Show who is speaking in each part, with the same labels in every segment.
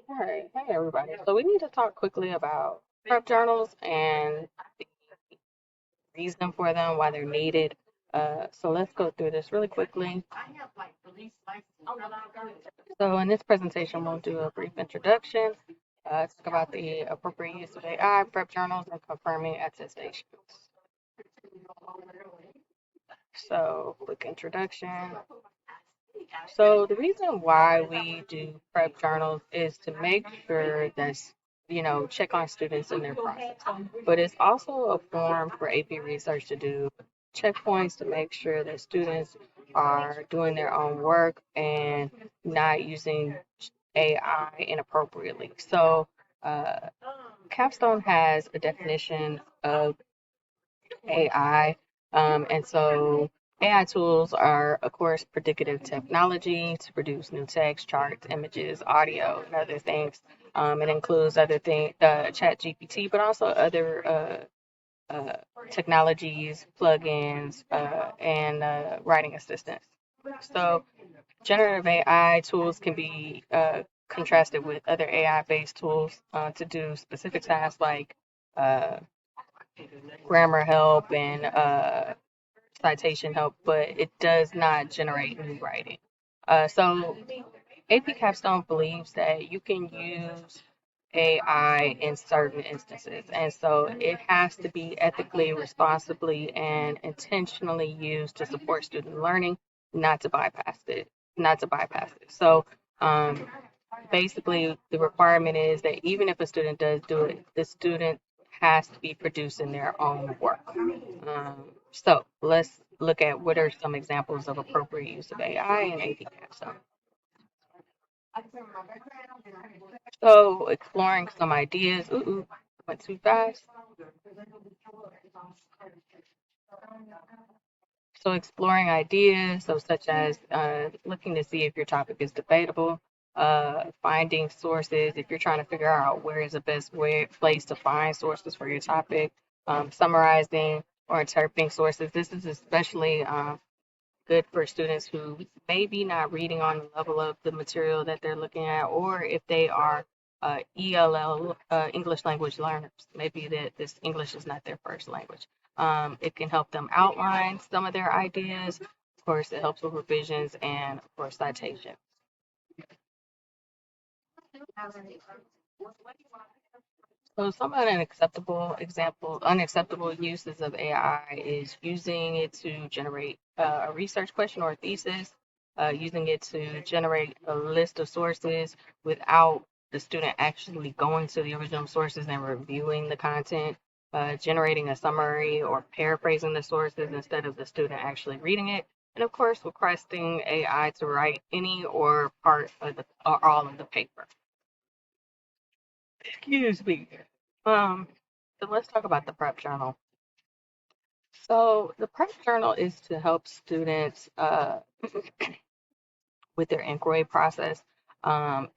Speaker 1: All right, hey everybody. So we need to talk quickly about prep journals and the reason for them, why they're needed. So let's go through this really quickly. So in this presentation, we'll do a brief introduction, talk about the appropriate use of AI, prep journals, and confirming attestations. So quick introduction. So the reason why we do prep journals is to make sure that's, check on students in their process. But it's also a form for AP Research to do checkpoints to make sure that students are doing their own work and not using AI inappropriately. So uh, Capstone has a definition of AI. And so AI tools are, of course, predictive technology to produce new text, charts, images, audio, and other things. It includes other things, Chat GPT, but also other technologies, plugins, and writing assistants. So generative AI tools can be contrasted with other AI-based tools to do specific tasks like uh, grammar help and citation help, but it does not generate new writing. So AP Capstone believes that you can use AI in certain instances, and so it has to be ethically, responsibly, and intentionally used to support student learning, not to bypass it. Not to bypass it. So um, basically, the requirement is that even if a student does do it, the student has to be producing their own work. So let's look at what are some examples of appropriate use of AI and AP Capstone. So exploring some ideas. Went too fast. So exploring ideas, so such as looking to see if your topic is debatable, finding sources if you're trying to figure out where is the best place to find sources for your topic, summarizing or interpreting sources. This is especially good for students who may be not reading on the level of the material that they're looking at, or if they are ELL, English language learners, maybe that this English is not their first language. It can help them outline some of their ideas. Of course, it helps with revisions and, of course, citation. So some unacceptable uses of AI is using it to generate a research question or a thesis, using it to generate a list of sources without the student actually going to the original sources and reviewing the content, generating a summary or paraphrasing the sources instead of the student actually reading it, and of course requesting AI to write any or part of the or all of the paper. Excuse me. Um, so let's talk about the prep journal. So the prep journal is to help students with their inquiry process.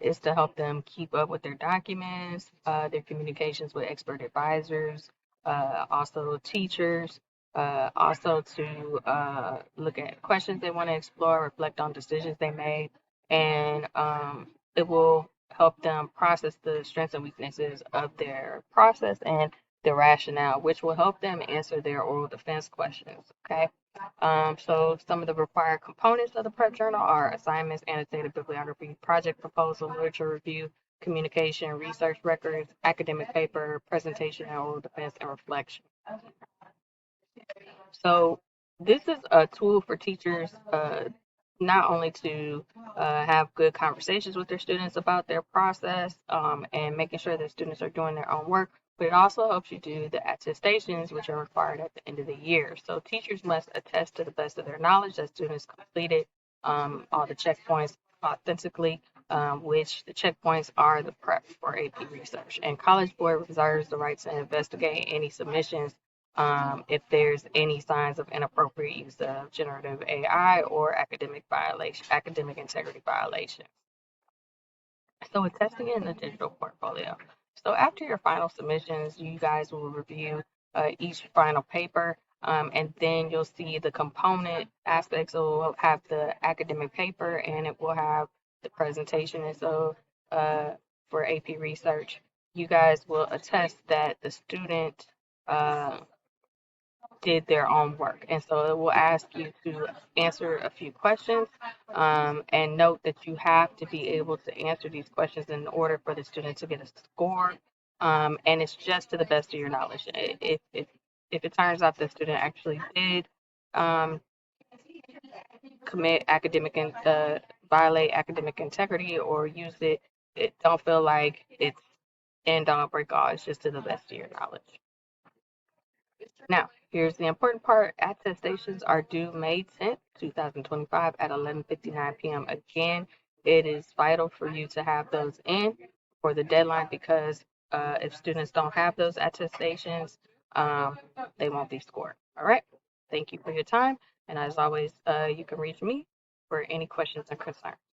Speaker 1: Is to help them keep up with their documents, their communications with expert advisors, also teachers, also to look at questions they want to explore, reflect on decisions they made, and it will help them process the strengths and weaknesses of their process and the rationale, which will help them answer their oral defense questions. Okay. So some of the required components of the prep journal are assignments, annotated bibliography, project proposal, literature review, communication, research records, academic paper, presentation, and oral defense and reflection. So this is a tool for teachers not only to have good conversations with their students about their process and making sure that students are doing their own work, but it also helps you do the attestations, which are required at the end of the year. So teachers must attest to the best of their knowledge that students completed all the checkpoints authentically, which the checkpoints are the prep for AP research. And College Board reserves the right to investigate any submissions if there's any signs of inappropriate use of generative AI or academic integrity violation. So it's testing it in the digital portfolio. So after your final submissions, you guys will review each final paper, and then you'll see the component aspects. So we'll have the academic paper, and it will have the presentation. And so for AP Research, you guys will attest that the student uh, did their own work. And so it will ask you to answer a few questions, and note that you have to be able to answer these questions in order for the student to get a score. And it's just to the best of your knowledge. If it turns out the student actually did um, commit academic and violate academic integrity or use it don't feel like it's end all break all. It's just to the best of your knowledge. Now, here's the important part. Attestations are due May 10th, 2025 at 11:59 p.m. Again, it is vital for you to have those in for the deadline because if students don't have those attestations, um, they won't be scored. All right. Thank you for your time. And as always, you can reach me for any questions or concerns.